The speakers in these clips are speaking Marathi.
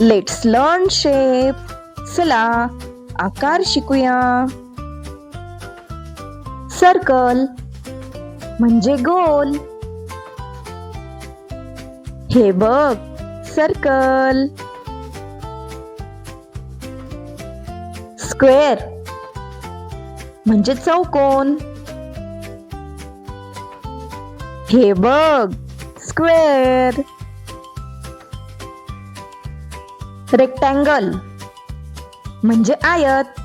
Let's learn shape. चला आकार शिकूया. सर्कल म्हणजे गोल. हे बघ सर्कल. स्क्वेअर म्हणजे चौकोन. हे बघ स्क्वेअर. रेक्टँगल म्हणजे आयत.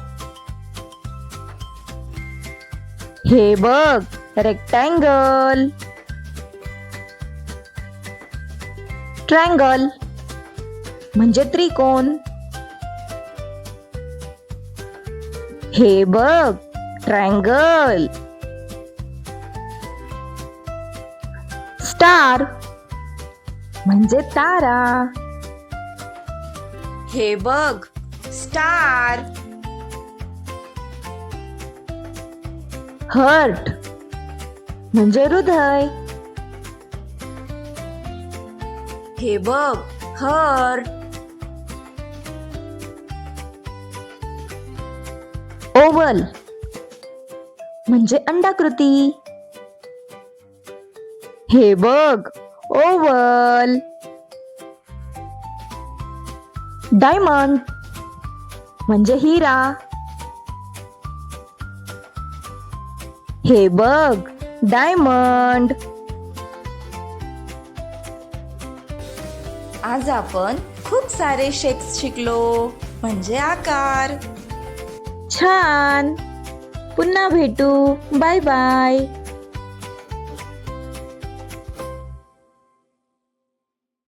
हे बघ रेक्टँगल. ट्रायंगल म्हणजे त्रिकोण. हे बघ ट्रायंगल. स्टार म्हणजे तारा. हे बघ स्टार. हार्ट म्हणजे हृदय. हे बघ हार्ट. ओव्हल म्हणजे अंडाकृती. हे बघ ओव्हल. डायमंड म्हणजे हिरा. हे बघ डायमंड. आज आपण खूप सारे शेप्स शिकलो म्हणजे आकार. छान. पुन्हा भेटू. Bye bye.